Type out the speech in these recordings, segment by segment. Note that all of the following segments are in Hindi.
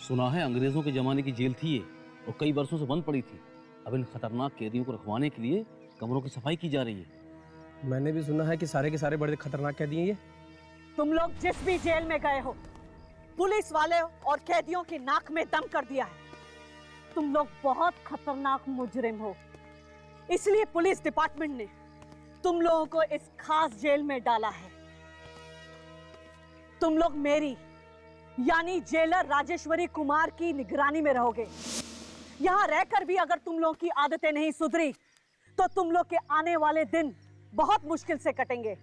सुना है अंग्रेजों के जमाने की जेल थी ये और कई वर्षों से बंद पड़ी थी। अब इन खतरनाक कैदियों को रखवाने के लिए कमरों की सफाई की जा रही है। मैंने भी सुना है कि सारे के सारे बड़े खतरनाक कैदी हैं ये। तुम लोग जिस भी जेल में गए हो, पुलिस वाले और कैदियों की नाक में दम कर दिया है। तुम लोग बहुत खतरनाक मुजरिम हो, इसलिए पुलिस डिपार्टमेंट ने तुम लोगों को इस खास जेल में डाला है। तुम लोग मेरी यानी जेलर राजेश्वरी कुमार की निगरानी में रहोगे। यहां रहकर भी अगर तुम लोगों की आदतें नहीं सुधरी तो तुम लोग के आने वाले दिन बहुत मुश्किल से कटेंगे।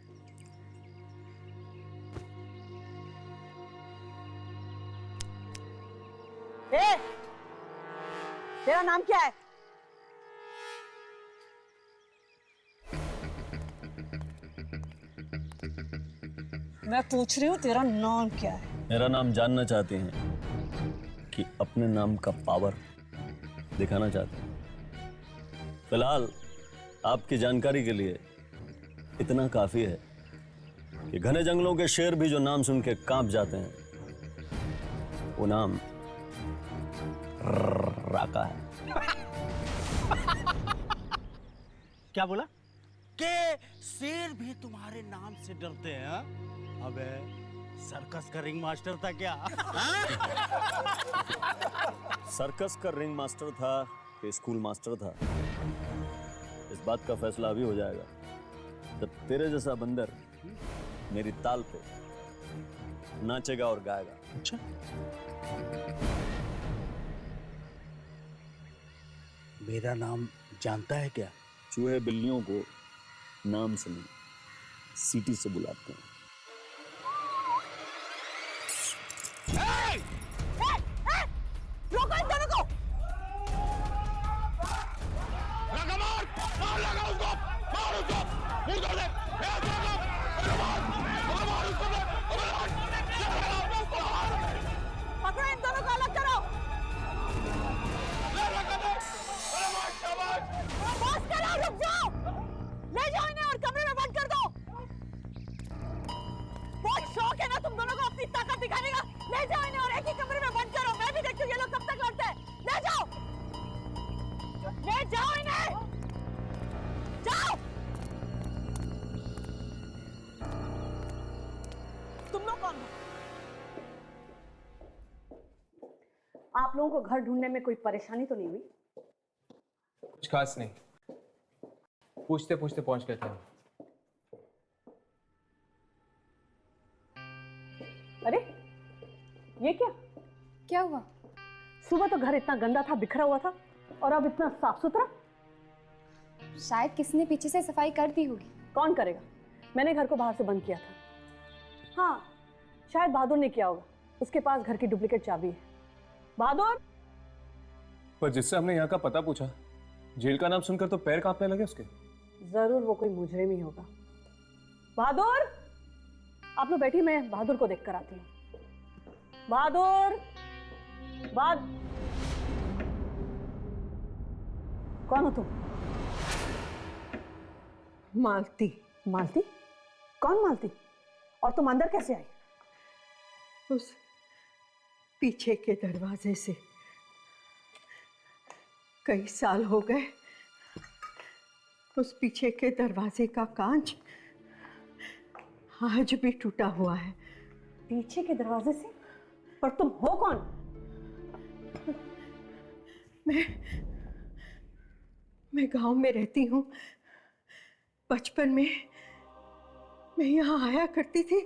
ए, तेरा नाम क्या है? मैं पूछ रही हूँ तेरा नाम क्या है? मेरा नाम जानना चाहते हैं कि अपने नाम का पावर दिखाना चाहते हैं? फिलहाल आपकी जानकारी के लिए इतना काफी है कि घने जंगलों के शेर भी जो नाम सुन के कांप जाते हैं, वो नाम राका है। क्या बोला? के शेर भी तुम्हारे नाम से डरते हैं? हा? अबे सर्कस का रिंग मास्टर था क्या? सर्कस का रिंग मास्टर था कि स्कूल मास्टर था, इस बात का फैसला अभी हो जाएगा जब तेरे जैसा बंदर मेरी ताल पे नाचेगा और गाएगा। अच्छा, मेरा नाम जानता है क्या? चूहे बिल्लियों को नाम से नहीं, सीटी से बुलाते हैं। रोको इन दोनों को! लगा मार! मार लगा उसको! मार उसको! मुर्दा दे! मार उसको! पकड़ो इन दोनों को, अलग करो! बस करो, रुक जाओ! ले जाओ इन्हें और कमरे में बंद कर दो। बहुत शौक है ना तुम दोनों को अपनी ताकत दिखाने का। ले जाओ इन्हें और एक ही कमरे में बंद करो। मैं भी देखती हूँ ये लोग कब तक लड़ते हैं। ले जाओ इन्हें, जाओ। तुम लोग कौन हो? आप लोगों को घर ढूंढने में कोई परेशानी तो नहीं हुई? कुछ खास नहीं, पूछते पूछते पहुंच गए थे। अरे ये क्या? क्या हुआ? सुबह तो घर इतना गंदा था, बिखरा हुआ था, और अब इतना साफ सुथरा। शायद किसी ने पीछे से सफाई कर दी होगी। कौन करेगा? मैंने घर को बाहर से बंद किया था। हाँ, शायद बहादुर ने किया होगा, उसके पास घर की डुप्लीकेट चाबी है। बहादुर! पर जिससे हमने यहाँ का पता पूछा, जेल का नाम सुनकर तो पैर कांपने लगे उसके। जरूर वो कोई मुजरिम ही होगा। बहादुर! आप लोग बैठी, मैं बहादुर को देख कर आती हूँ। बहादुर! कौन हो तुम? मालती। मालती? कौन मालती? और तुम अंदर कैसे आई? उस पीछे के दरवाजे से। कई साल हो गए, उस पीछे के दरवाजे का कांच आज भी टूटा हुआ है। पीछे के दरवाजे से? पर तुम हो कौन? मैं गांव में रहती हूँ। बचपन में मैं यहाँ आया करती थी,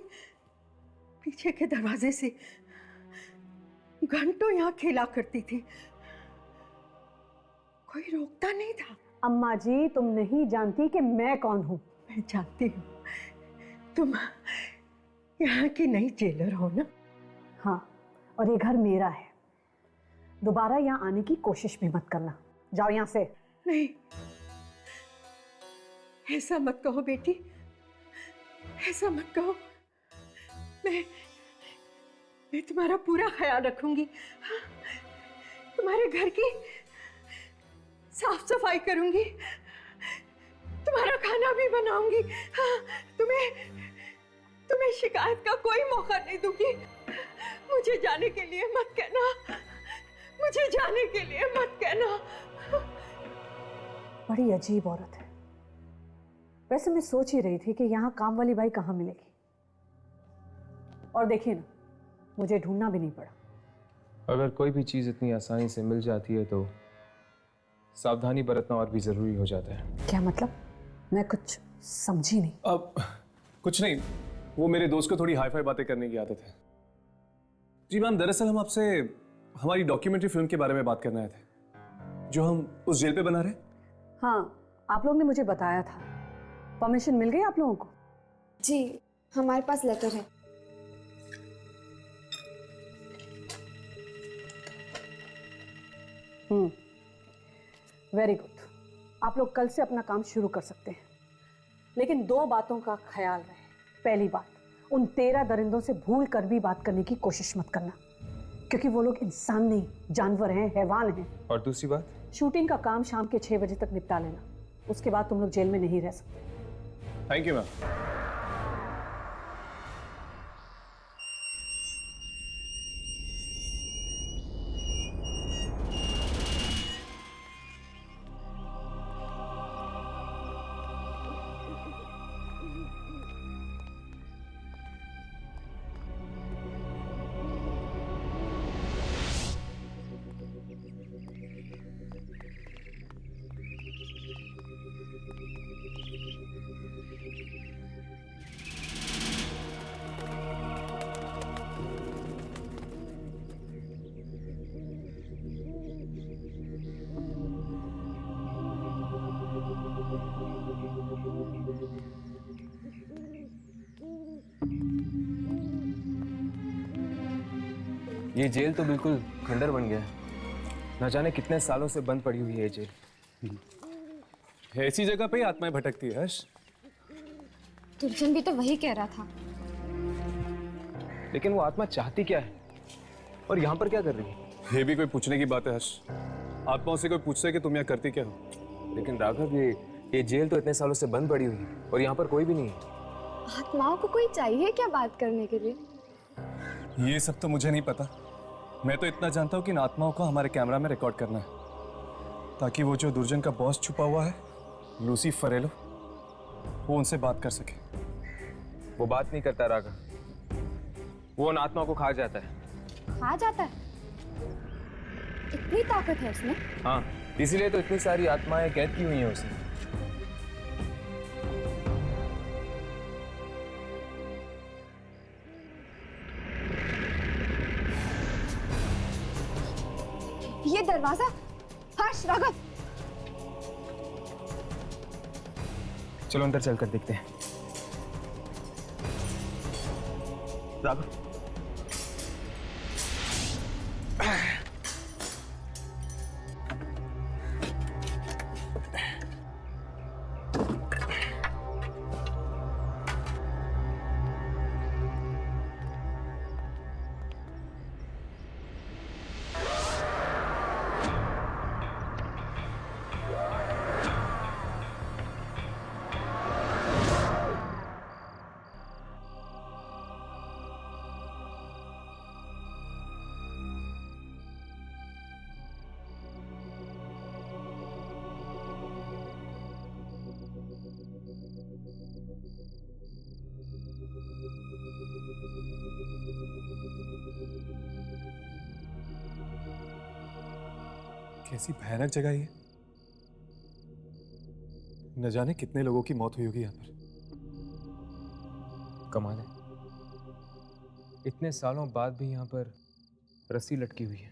पीछे के दरवाजे से। घंटों यहाँ खेला करती थी, कोई रोकता नहीं था। अम्मा जी, तुम नहीं जानती कि मैं कौन हूँ। मैं जानती हूँ, तुम यहाँ की नई जेलर हो ना? हाँ, और ये घर मेरा है। दोबारा यहाँ आने की कोशिश भी मत करना। जाओ यहाँ से। नहीं, ऐसा मत कहो बेटी, ऐसा मत कहो। मैं तुम्हारा पूरा ख्याल रखूंगी। तुम्हारे घर की साफ सफाई करूंगी, तुम्हारा खाना भी बनाऊंगी। तुम्हें शिकायत का कोई मौका नहीं दूंगी। मुझे जाने के लिए मत कहना। मुझे जाने के लिए मत कहना। बड़ी अजीब औरत है। वैसे मैं सोच ही रही थी कि यहाँ काम वाली बाई कहाँ मिलेगी। और देखिए ना, मुझे ढूंढना भी नहीं पड़ा। अगर कोई भी चीज इतनी आसानी से मिल जाती है तो सावधानी बरतना और भी जरूरी हो जाता है। क्या मतलब? मैं कुछ समझी नहीं। अब कुछ नहीं, वो मेरे दोस्त को थोड़ी हाई फाई बातें करने की आदत है। जी मैम, दरअसल हम आपसे हमारी डॉक्यूमेंट्री फिल्म के बारे में बात करने आए थे जो हम उस जेल पे बना रहे। हाँ, आप लोगों ने मुझे बताया था। परमिशन मिल गई आप लोगों को? जी, हमारे पास लेटर है। Very good. आप लोग कल से अपना काम शुरू कर सकते हैं, लेकिन 2 बातों का ख्याल रहे। पहली बात, उन 13 दरिंदों से भूल कर भी बात करने की कोशिश मत करना, क्योंकि वो लोग इंसान नहीं, जानवर हैं, हैवान हैं। और दूसरी बात, शूटिंग का काम शाम के 6 बजे तक निपटा लेना। उसके बाद तुम लोग जेल में नहीं रह सकते। Thank you ma'am. ये जेल तो बिल्कुल खंडर बन गया है। न जाने कितने सालों से बंद पड़ी हुई है ये जेल। ऐसी जगह पे ही आत्माएं भटकती है हर्ष। दुर्जन भी तो वही कह रहा था। लेकिन वो आत्मा चाहती क्या है और यहाँ पर क्या कर रही है? ये भी कोई पूछने की बात है हर्ष? आत्माओं से कोई पूछता है कि तुम यहाँ करती क्या हो? लेकिन राघव, ये जेल तो इतने सालों से बंद पड़ी हुई है और यहाँ पर कोई भी नहीं है। आत्माओं को कोई चाहिए क्या बात करने के लिए? ये सब तो मुझे नहीं पता। मैं तो इतना जानता हूँ कि इन आत्माओं को हमारे कैमरा में रिकॉर्ड करना है, ताकि वो जो दुर्जन का बॉस छुपा हुआ है, लूसी फरेलो, वो उनसे बात कर सके। वो बात नहीं करता राघव, वो उन आत्माओं को खा जाता है। खा जाता है? इतनी ताकत है उसमें? हाँ, इसीलिए तो इतनी सारी आत्माएं कैद की हुई हैं उसे। ये दरवाजा! हर्ष, राघव, चलो अंदर चलकर देखते हैं। राघव, कैसी भयानक जगह है ये। न जाने कितने लोगों की मौत हुई होगी यहाँ पर। कमाल है, इतने सालों बाद भी यहाँ पर रस्सी लटकी हुई है।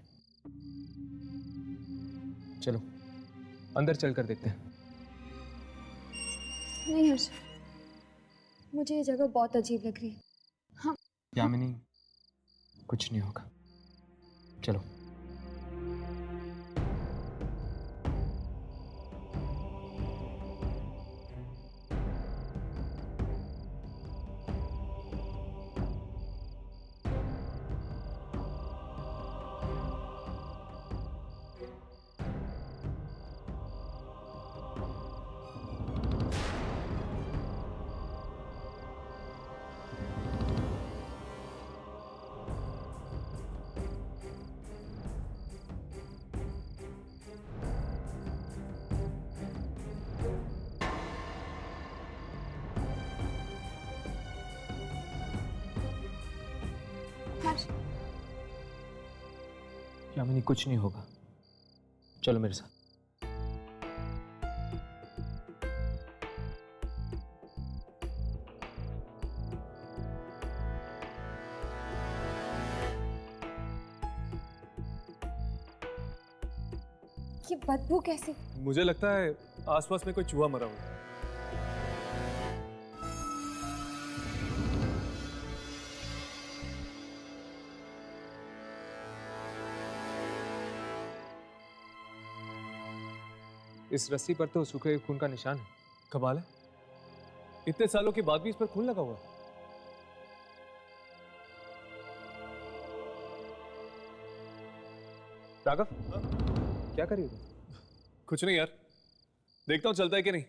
चलो अंदर चलकर देखते हैं। नहीं हर्ष, मुझे ये जगह बहुत अजीब लग रही है। हाँ, यामिनी, कुछ नहीं होगा, चलो। यामिनी, कुछ नहीं होगा, चलो मेरे साथ। ये बदबू कैसे? मुझे लगता है आसपास में कोई चूहा मरा हुआ है। इस रस्सी पर तो सूखे हुए खून का निशान है। कमाल है, इतने सालों के बाद भी इस पर खून लगा हुआ है। राघव, क्या कर रही हो तुम? कुछ नहीं यार, देखता हूँ चलता है कि नहीं।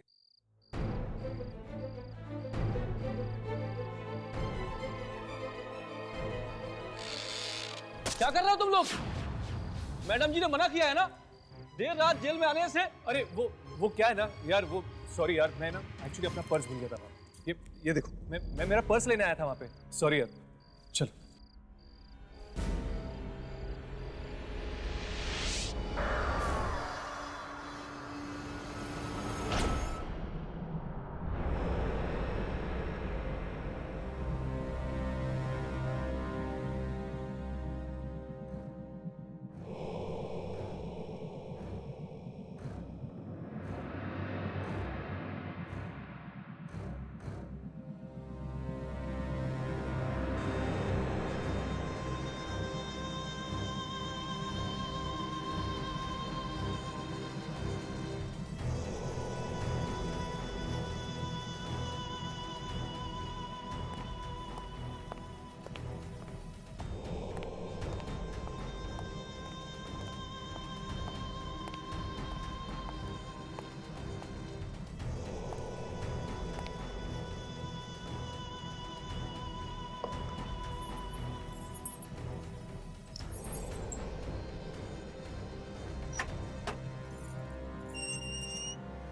क्या कर रहे हो तुम लोग? मैडम जी ने मना किया है ना देर रात जेल में आने से। अरे वो क्या है ना यार, वो सॉरी यार, मैं ना एक्चुअली अपना पर्स भूल गया था वहाँ। ये देखो, मैं मेरा पर्स लेने आया था वहाँ पे। सॉरी यार, चलो।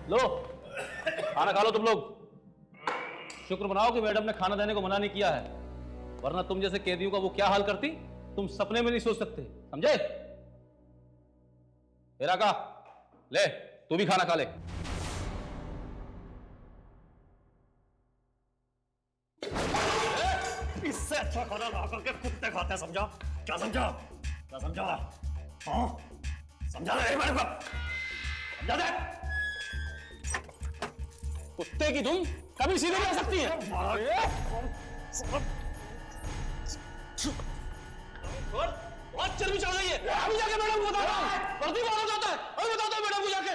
लो खाना खा लो तुम लोग। शुक्र मनाओ कि मैडम ने खाना देने को मना नहीं किया है, वरना तुम जैसे कैदियों का वो क्या हाल करती तुम सपने में नहीं सोच सकते, समझे? तेरा का ले, तू भी खाना खा ले। इससे अच्छा खाना ला करके कुत्ते खाते हैं, समझा? क्या समझा? क्या समझा? हाँ? समझा नहीं मैडम को? समझा दे? कुत्ते की तुम कभी सीधे नहीं आ सकती है। बहुत चर्बी चढ़ गई है। अभी जाके मैडम को बताता हूँ। गलती मालूम जाता है, अभी बताता हूँ मैडम को जाके।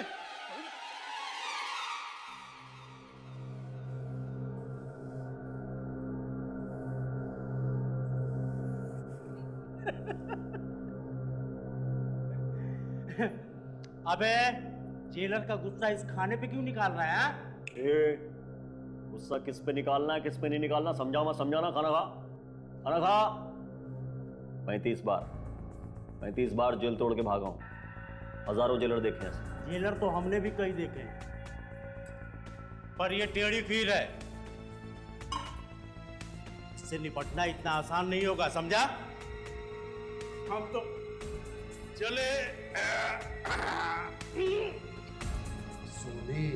अबे जेलर का गुस्सा इस खाने पे क्यों निकाल रहा है? हाँ? गुस्सा किस पे निकालना है किस पे नहीं निकालना समझा मत, समझाना। खाना खा, खाना खा। 35 बार जेल तोड़ के भागा हूं, हजारों जेलर देखे हैं। जेलर तो हमने भी कई देखे हैं, पर ये टेढ़ी खीर है, इससे निपटना इतना आसान नहीं होगा, समझा? हम तो चले सोने।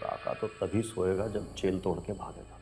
काका तो तभी सोएगा जब जेल तोड़ के भागेगा।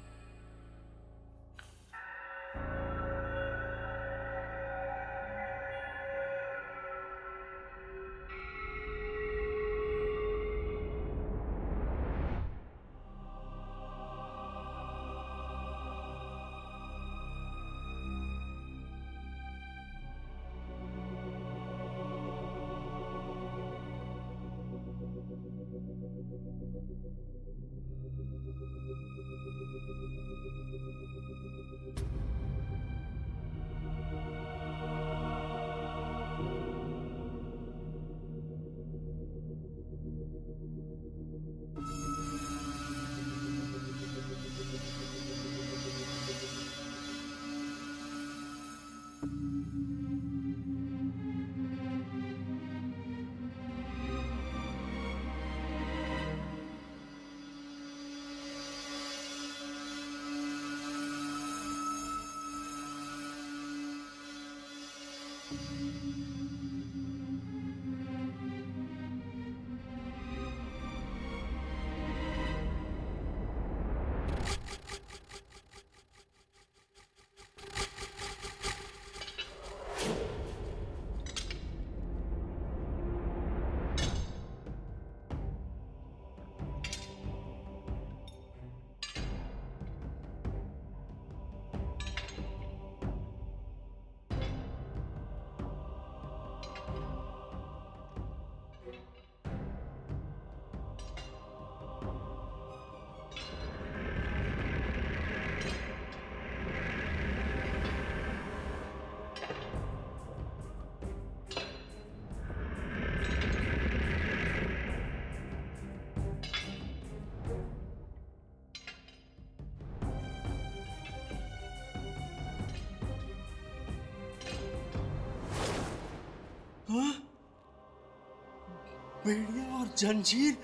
बेड़िया और जंजीर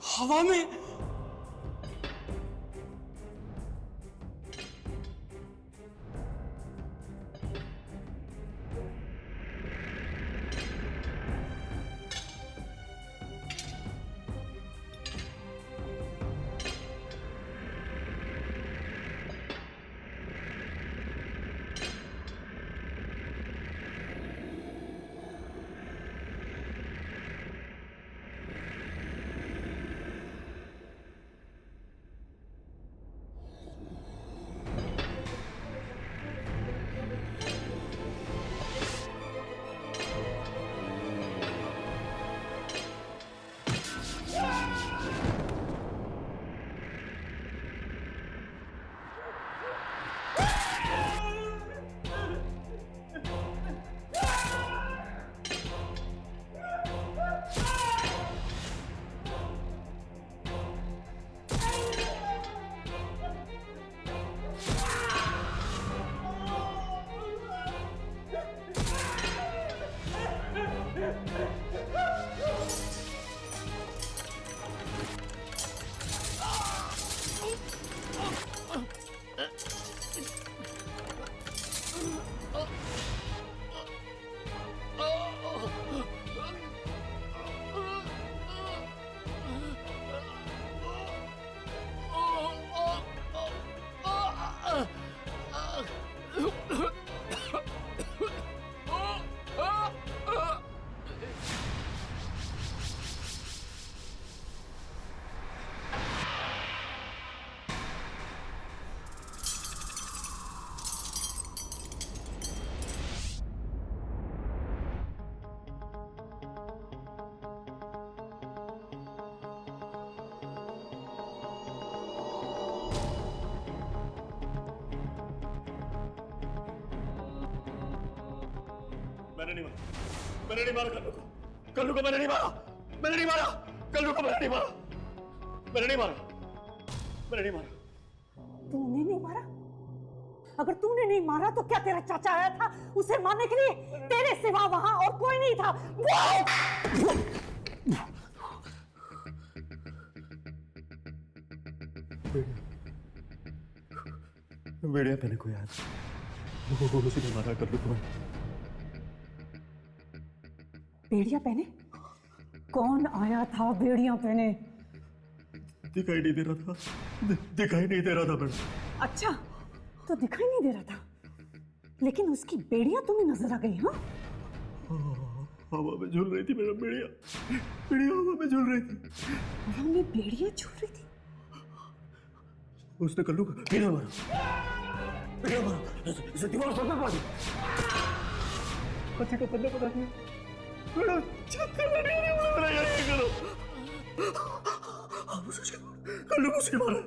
हवा में। मैंने नहीं मारा कल्लू को मैंने नहीं मारा कल्लू को मैंने नहीं मारा मैंने नहीं मारा तूने नहीं मारा? अगर तूने नहीं मारा तो क्या तेरा चाचा आया था उसे मारने के लिए? तेरे सिवा वहां और कोई नहीं था। बेड़िया पहने को याद, उसी ने मारा कल्लू को। बेड़िया पहने? कौन आया था बेड़िया पहने? दिखाई नहीं दे रहा था मैडम। अच्छा, तो दिखाई नहीं दे रहा था, लेकिन उसकी बेड़िया तुम्हें नजर आ गई? हाँ, हवा में झूल रही थी मैडम, बेड़िया हवा में झूल रही थी। हवा में बेड़िया झूल रही थी? उसने कल्लू को बेड़िया मारा, इसे दीवार से मार दी। को पता नहीं मैडम, कल्लू को उसने मारा।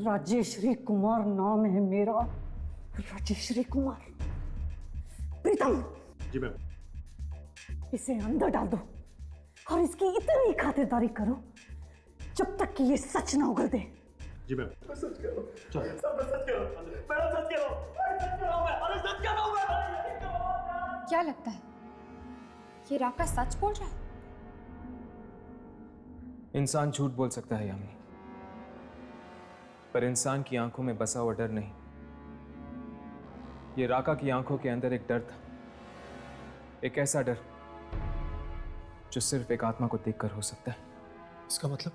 राजेश्वरी कुमार नाम है मेरा, राजेश्वरी कुमार। प्रीतम जी मैम। इसे अंदर डाल दो और इसकी इतनी खातिरदारी करो जब तक कि ये सच ना उगल दे। जी मैम। सच कह रहा हूं, मैडम सच कह रहा हूं। क्या लगता है ये राका सच बोल रहा है? इंसान झूठ बोल सकता है यामिनी, पर इंसान की आंखों में बसा हुआ डर नहीं। ये राका की आंखों के अंदर एक डर था, एक ऐसा डर जो सिर्फ एक आत्मा को देखकर हो सकता है। इसका मतलब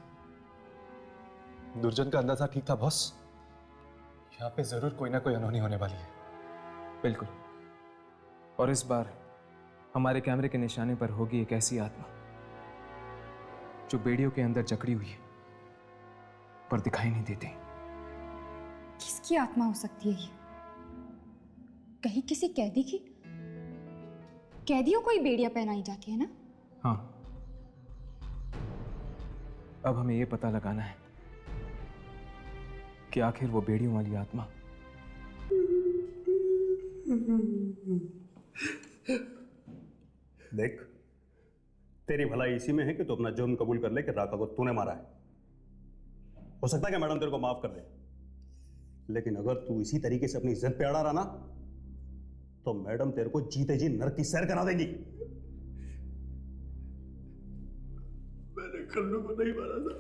दुर्जन का अंदाजा ठीक था बॉस। यहाँ पे जरूर कोई ना कोई अनहोनी होने वाली है। बिल्कुल, और इस बार हमारे कैमरे के निशाने पर होगी एक ऐसी आत्मा जो बेड़ियों के अंदर जकड़ी हुई है पर दिखाई नहीं देती। किसकी आत्मा हो सकती है ये? कहीं किसी कैदी की? कैदियों को ही बेड़ियां पहनाई जाती है ना? हाँ, अब हमें यह पता लगाना है कि आखिर वो बेड़ियों वाली आत्मा देख, तेरी भलाई इसी में है कि तू अपना जुर्म कबूल कर ले कि राका को तूने मारा है। हो सकता है कि मैडम तेरे को माफ कर दे, लेकिन अगर तू इसी तरीके से अपनी इज्जत पे अड़ा रहा ना तो मैडम तेरे को जीते जी नरक की सैर करा देंगी। मैंने कल्लू को नहीं मारा था।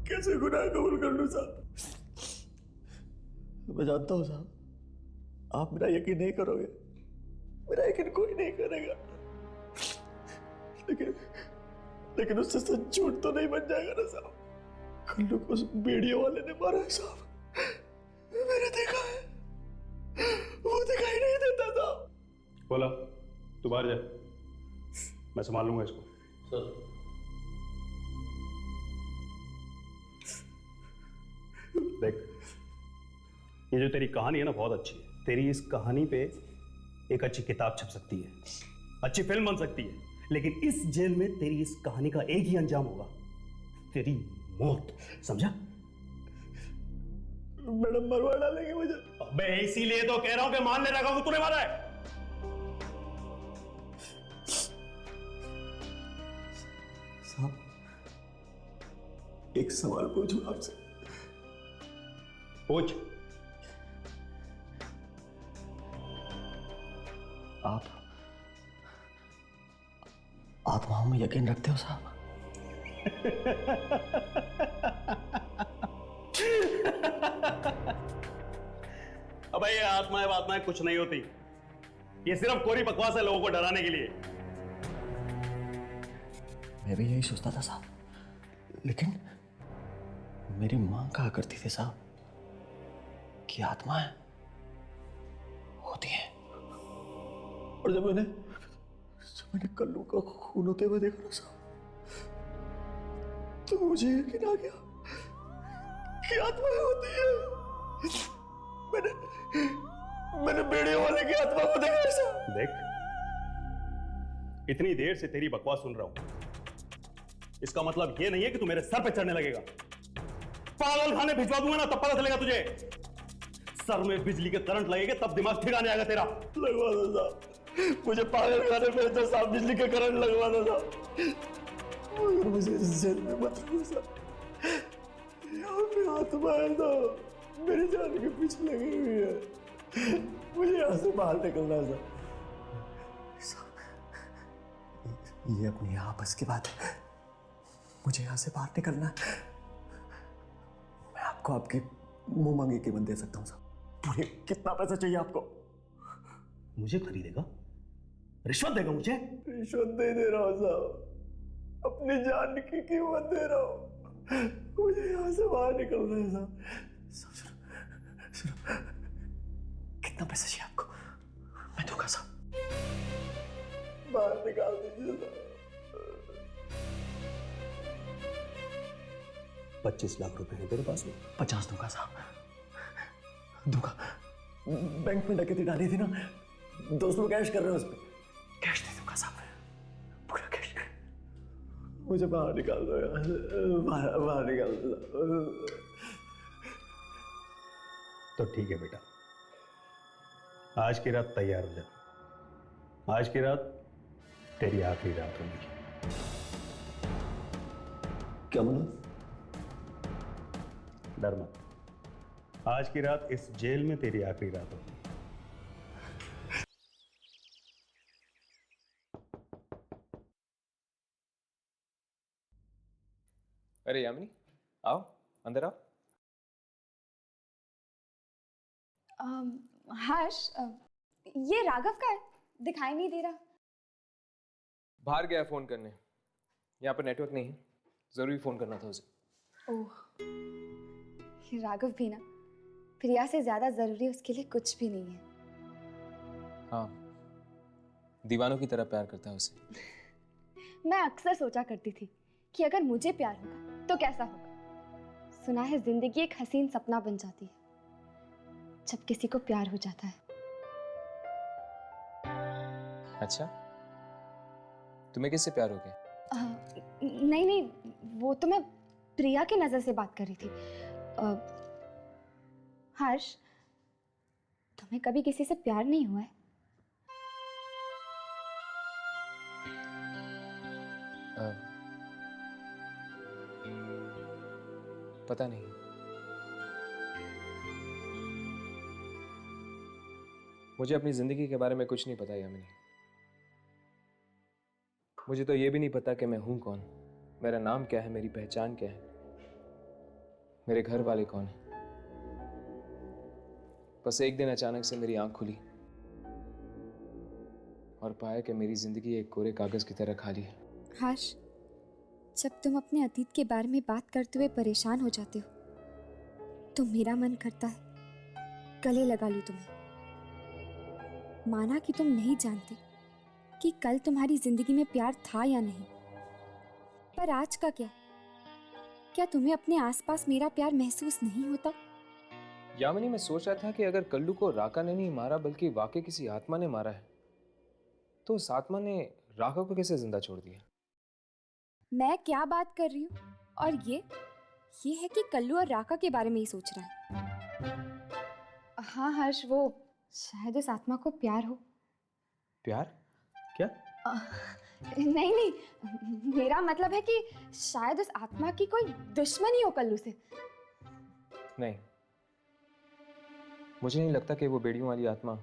कैसे गुनाह कबूल कर लूं साहब? मैं जानता हूं साहब, आप मेरा यकीन नहीं करोगे, मेरा यकीन कोई नहीं करेगा, लेकिन उससे सच झूठ तो नहीं बन जाएगा ना साहब। कल्लू को उस बेड़ियों वाले ने मारा है साहब, मैंने देखा है, वो दिखाई नहीं देता साहब। बोला तू बाहर जा, मैं संभाल लूंगा इसको। सर देख, ये जो तेरी कहानी है ना बहुत अच्छी है। तेरी इस कहानी पे एक अच्छी किताब छप सकती है, अच्छी फिल्म बन सकती है, लेकिन इस जेल में तेरी इस कहानी का एक ही अंजाम होगा, तेरी मौत। समझा? मैडम मरवा डालेंगे मुझे। अबे इसीलिए तो कह रहा हूं कि मान ले रखा तूने मारा है। साहब, एक सवाल पूछूं आपसे? पूछ। आप आत्माओं में यकीन रखते हो साहब? अबे ये आत्माएं कुछ नहीं होती, ये सिर्फ कोरी बकवास है लोगों को डराने के लिए। मैं भी यही सोचता था साहब, लेकिन मेरी मां कहा करती थी साहब कि आत्माएं होती हैं। और जब मैंने कल्लू का खून होते हुए देखा ना साहब, तो मुझे यकीन आ गया कि आत्माएं होती है। मैंने बेड़ियों वाले की आत्मा को देखा साहब। देख, इतनी देर से तेरी बकवास सुन रहा हूं, इसका मतलब ये नहीं है कि तू मेरे सर पे चढ़ने लगेगा। पागल खाने भिजवा दूंगा ना, तब पता चलेगा तुझे। सर में बिजली के करंट लगेगा तब दिमाग ठिकाने आएगा तेरा। लगवा दो साहब, मुझे पागल खाने में तो साहब बिजली के करंट लगवा दो साहब, मगर मुझे इस जेल में मत रखो साहब। यहाँ पे आत्मा है तो मेरी जान के पीछे लगी हुई है, मुझे यहाँ से बाहर निकलना है साहब। ये अपनी आपस की बात है, मुझे यहाँ से बाहर निकलना है। मैं आपको आपकी मुंह मांगी कीमत दे सकता हूँ साहब। पूरे कितना पैसा चाहिए आपको? मुझे खरीदेगा? रिश्वत देगा मुझे? रिश्वत नहीं दे रहा हूँ साहब, अपनी जान की कीमत दे रहा हूँ। मुझे यहाँ से बाहर निकलना है साहब। सुनो, कितना पैसा चाहिए आपको? मैं दूंगा साहब, बाहर निकाल दीजिए साहब। 25 लाख रुपए हैं तेरे पास में? 50 दूंगा साहब, दूंगा। बैंक में डकैती डाली थी ना, 200 कैश कर रहे हैं उस पर, कैश दे दूंगा साहब, पूरा कैश। मुझे बाहर निकाल दो यार, बाहर निकाल दो। तो ठीक है बेटा, आज की रात तैयार हो जा। आज की रात तेरी आखिरी रात होगी। क्या मतलब? डर मत, आज की रात इस जेल में तेरी आखिरी रात होगी। अरे यामिनी, आओ अंदर आओ। हर्ष, ये राघव का है, दिखाई नहीं दे रहा। बाहर गया फोन करने, यहाँ पर नेटवर्क नहीं है, जरूरी फोन करना था उसे। ओह, ये राघव भी ना प्रिया से ज्यादा जरूरी उसके लिए कुछ भी नहीं है। हाँ, दीवानों की तरह प्यार करता है उसे। मैं अक्सर सोचा करती थी कि अगर मुझे प्यार होगा तो कैसा होगा। सुना है जिंदगी एक हसीन सपना बन जाती है जब किसी को प्यार हो जाता है। अच्छा, तुम्हें किससे प्यार हो गया? नहीं नहीं, वो तो मैं प्रिया की नजर से बात कर रही थी। हर्ष, तुम्हें कभी किसी से प्यार नहीं हुआ है? पता नहीं। मुझे अपनी जिंदगी के बारे में कुछ नहीं पता यामिनी। मुझे तो ये भी नहीं पता कि मैं हूं कौन, मेरा नाम क्या है, मेरी पहचान क्या है, मेरे घर वाले कौन है। बस एक दिन अचानक से मेरी आंख खुली और पाया कि मेरी जिंदगी एक कोरे कागज की तरह खाली है। हर्ष, जब तुम अपने अतीत के बारे में बात करते हुए परेशान हो जाते हो तो मेरा मन करता है गले लगा लूं तुम्हें। माना कि तुम नहीं जानते कि कल तुम्हारी जिंदगी में प्यार था या नहीं, पर आज का क्या तुम्हें अपने आसपास मेरा प्यार महसूस नहीं होता? यामिनी, मैं सोच रहा था कि अगर कल्लू को राका ने नहीं मारा बल्कि वाकई किसी आत्मा ने मारा है तो उस आत्मा ने राका को कैसे जिंदा छोड़ दिया? मैं क्या बात कर रही हूँ, और ये है कि कल्लू और राका के बारे में ही सोच रहा है। हाँ हर्ष, वो शायद उस आत्मा को प्यार हो। प्यार? क्या? नहीं, मेरा मतलब है कि शायद उस आत्मा की कोई दुश्मनी हो कल्लू से। नहीं, मुझे नहीं लगता कि वो बेड़ियों वाली आत्मा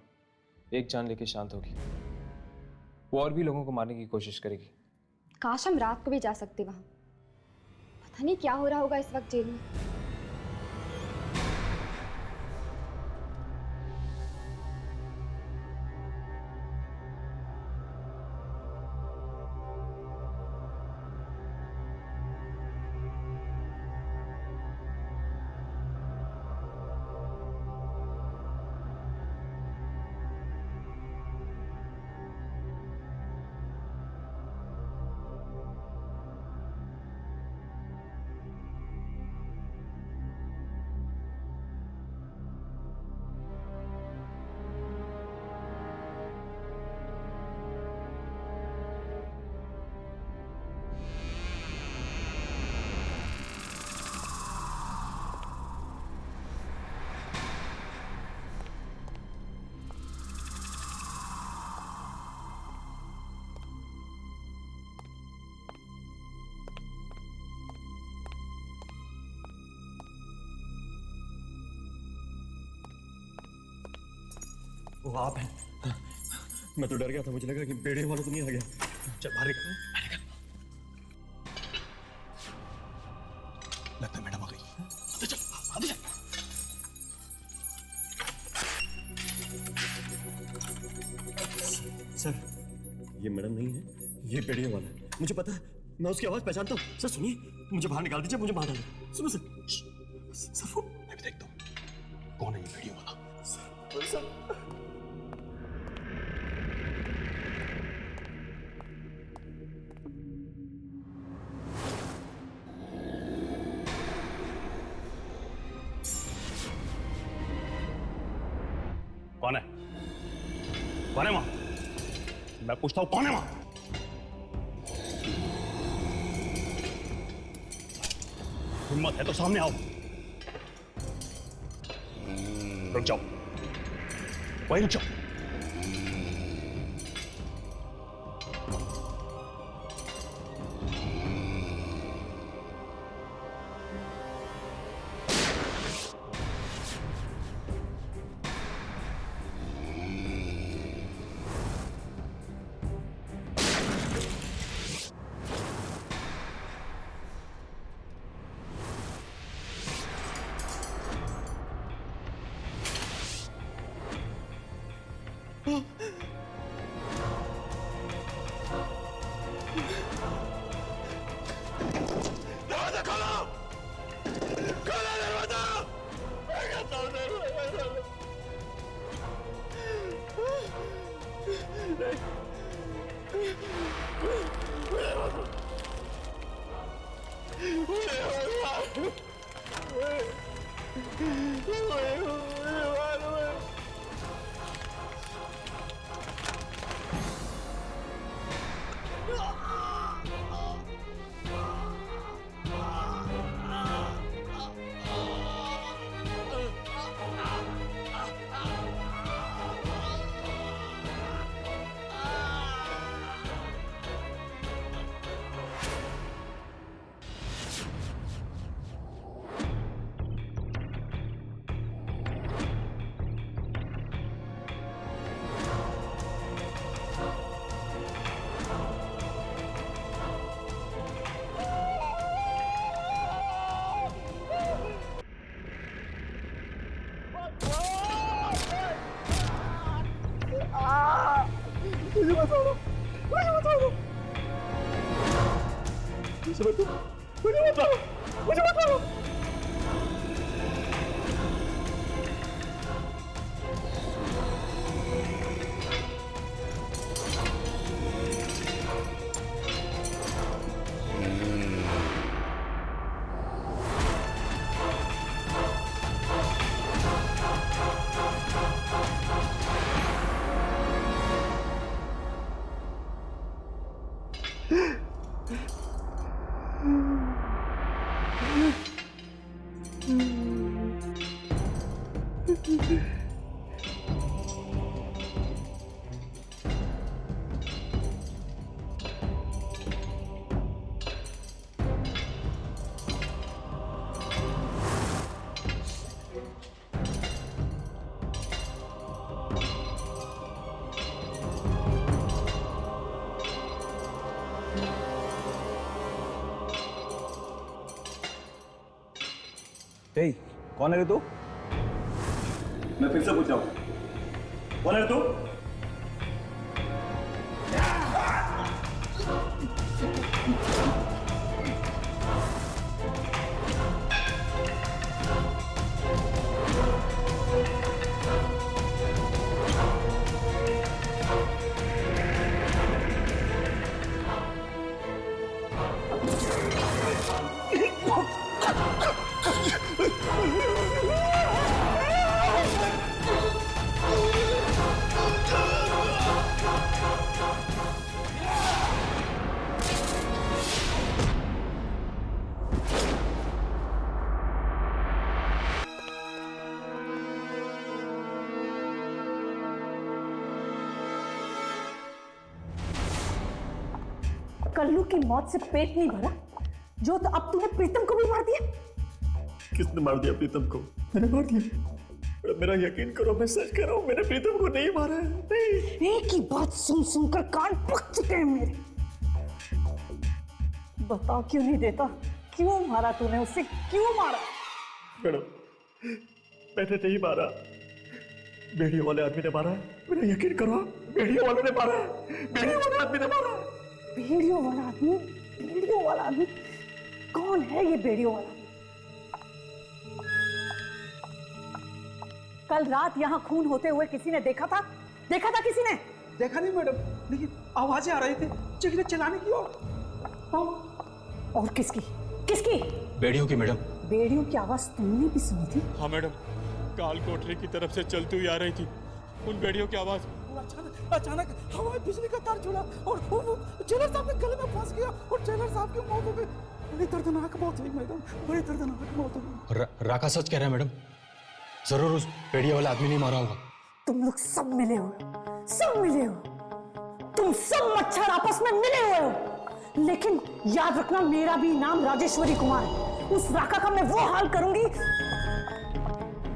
एक जान लेके शांत होगी। वो और भी लोगों को मारने की कोशिश करेगी। काश हम रात को भी जा सकते वहां। पता नहीं क्या हो रहा होगा इस वक्त जेल में। वो आप हैं? मैं तो डर गया था, मुझे लगा कि बेड़े वाला तो नहीं आ गया। चल बाहर निकल। लगता है मैडम आ गई। आते चल, आते चल। सर, ये मैडम नहीं है, ये बेड़े वाला है। मुझे पता है, मैं उसकी आवाज पहचानता हूँ। सर सुनिए, मुझे बाहर निकाल दीजिए, मुझे मार डालिए। सुनो सर। सर वो मैं भी देखता हूँ कौन है ये बेड़े वाला। सर कौन है? कौन है वहां? मैं पूछता हूं कौन है वहां? हिम्मत है तो सामने आओ। रुक जाओ, वहीं रुक जाओ। मुझे मत मारो, मुझे मत मारो, मुझे मत मारो, मुझे मत मारो, मुझे मत मारो। हे, कौन है रे तू? मैं फिर से पूछ रहा हूँ, कौन है तू? कल्लू की मौत से पेट नहीं भरा जो तो अब तूने प्रीतम को भी मार दिया। किसने मार दिया प्रीतम को? मैंने मार दिया। मेरा यकीन करो, मैं सच कह रहा हूँ, मैंने प्रीतम को नहीं मारा है। नहीं। एक ही बात सुन सुनकर कान पक चुके हैं मेरे। बता क्यों नहीं देता? क्यों मारा तूने उसे? क्यों मारा? मैडम, मैंने नहीं मारा, बेड़ियों वाले आदमी ने मारा है। मेरा यकीन करो, बेड़ियों वाले ने मारा है, बेड़ियों वाले आदमी ने मारा है। बेड़ियों वाला आदमी? बेड़ियों वाला आदमी कौन है? ये बेड़ियों वाला कल रात यहाँ खून होते हुए किसी ने देखा था? देखा था किसी ने? देखा नहीं मैडम, लेकिन आवाजें आ रही थी चिल्ला चिल्लाने की। और किसकी? किसकी? बेड़ियों की मैडम। बेड़ियों की आवाज तुमने भी सुनी थी? हाँ मैडम, काल कोठरी की तरफ से चलती हुई आ रही थी उन बेड़ियों की आवाज। अचानक हवाई बिजली का तार झूला और वो जेलर साहब के गले में फंस गया और जेलर साहब की मौत हो गई। बड़ी दर्दनाक मौत हुई मैडम, बड़ी दर्दनाक मौत हुई। राका सच कह रहा है मैडम, जरूर उस बेड़िया वाला आदमी नहीं मारा होगा। तुम लोग सब मिले हो, सब मिले हो, तुम सब मच्छर आपस में मिले हुए हो। लेकिन याद रखना, मेरा भी नाम राजेश्वरी कुमार है। उस राका का मैं वो हाल करूंगी।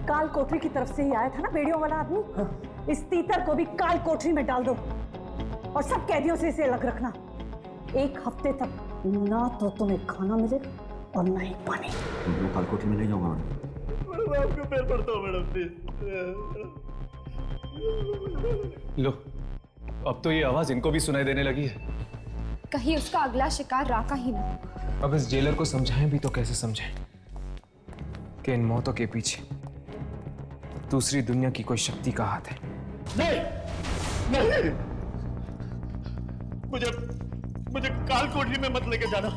काल कोठरी की तरफ से ही आया था ना बेड़ियों वाला आदमी? हाँ। इस तीतर को भी काल कोठरी में डाल दो और सब कैदियों से इसे अलग रखना। 1 हफ्ते तक ना तो तुम्हें खाना मिलेगा और ना ही पानी। मैं काल कोठरी में ले जाऊंगा मैडम, आपको पैर पड़ता हूँ मैडम, प्लीज। लो, अब तो ये आवाज इनको भी सुनाई देने लगी है। कहीं उसका अगला शिकार राका ही ना। अब इस जेलर को समझाएं भी तो कैसे समझाएं कि इन मौतों के पीछे दूसरी दुनिया की कोई शक्ति का हाथ है। नहीं, नहीं, मुझे काल कोठरी में मत लेके जाना,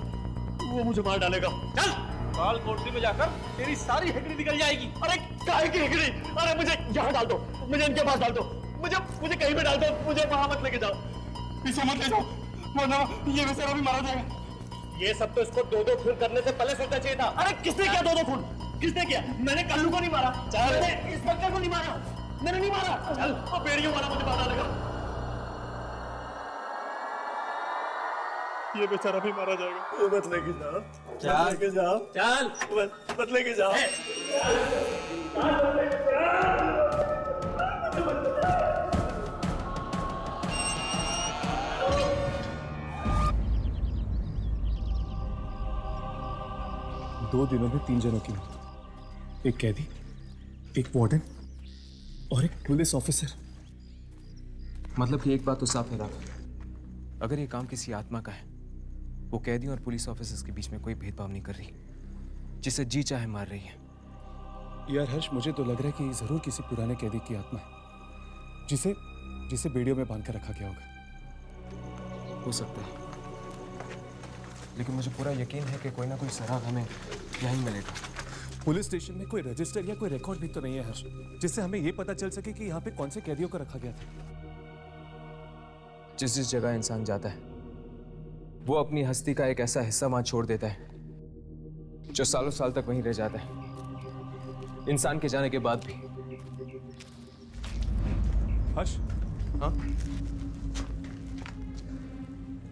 वो मुझे मार डालेगा। चल, काल कोठरी में जाकर तेरी सारी हेकड़ी निकल जाएगी। अरे काहे की हेकड़ी? अरे मुझे यहाँ डाल दो, मुझे इनके पास डाल दो, मुझे कहीं पे डाल दो, मुझे वहां मत लेके जाओ। इसे मत ले जाओ, वरना ये बेचारा भी मारा जाएगा। ये सब तो इसको 2-2 खून करने से पहले सोचना चाहिए था। अरे किसने किया 2-2 खून? किसने किया? मैंने कल्लू को नहीं मारा, मैंने इंस्पेक्टर को नहीं मारा, मैंने नहीं मारा। चल, वो बेड़ियों वाला मुझे मार डालेगा। ये बेचारा भी मारा जाएगा। ये मत लेके जाओ, मत लेके जाओ, चल, मत लेके जाओ। 2 दिनों में 3 जनों की मौत, एक कैदी, एक वार्डन और एक पुलिस ऑफिसर। मतलब कि एक बात तो साफ है राघव, अगर ये काम किसी आत्मा का है, वो कैदियों और पुलिस ऑफिसर्स के बीच में कोई भेदभाव नहीं कर रही, जिसे जी चाहे मार रही है। यार हर्ष, मुझे तो लग रहा है कि जरूर किसी पुराने कैदी की आत्मा है, जिसे बेड़ियों में बांध कर रखा गया होगा। हो सकता है, लेकिन मुझे पूरा यकीन है कि कोई ना कोई सराग हमें यहीं मिलेगा। पुलिस स्टेशन में कोई रजिस्टर या कोई रिकॉर्ड भी तो नहीं है हर्ष, जिससे हमें यह पता चल सके कि यहाँ पे कौन से कैदियों को रखा गया था। जिस जिस जगह इंसान जाता है, वो अपनी हस्ती का एक ऐसा हिस्सा वहां छोड़ देता है जो सालों साल तक वहीं रह जाता है, इंसान के जाने के बाद भी। हर्ष, हाँ?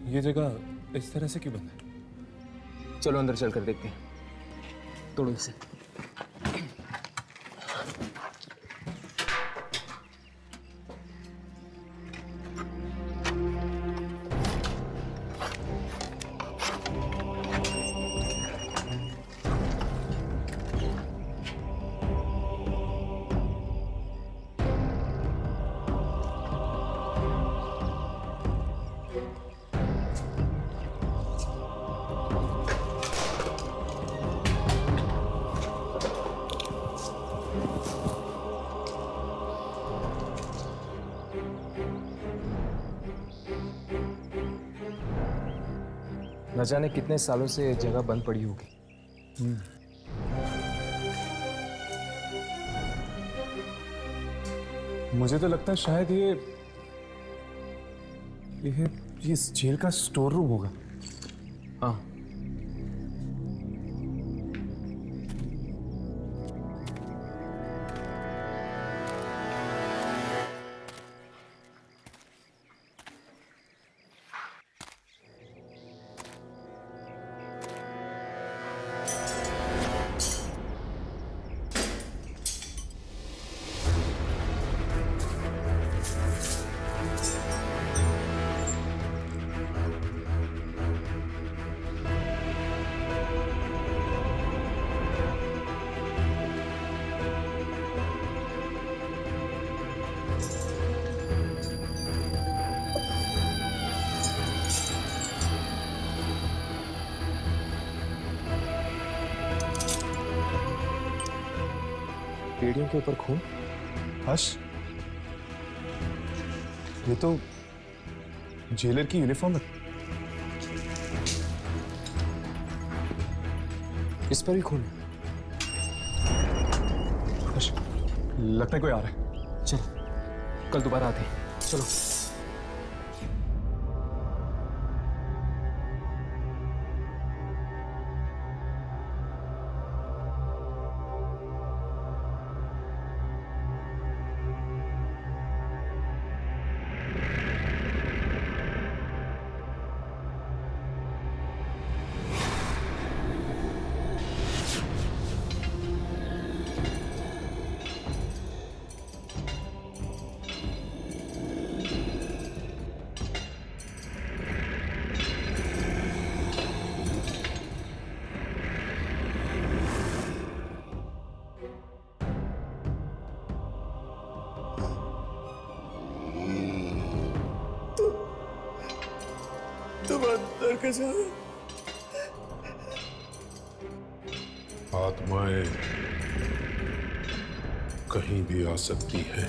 ये जगह इस तरह से क्यों बंद है? चलो अंदर चलकर देखते हैं। तोड़ो इसे। न जाने कितने सालों से ये जगह बंद पड़ी होगी। मुझे तो लगता है शायद ये इस जेल का स्टोर रूम होगा। हाँ, बेड़ियों के ऊपर खून। हर्ष, ये तो जेलर की यूनिफॉर्म है। इस पर भी खून है। हर्ष, लगता है कोई आ रहा है। चलो, कल दोबारा आते हैं। चलो। आत्माएं कहीं भी आ सकती है।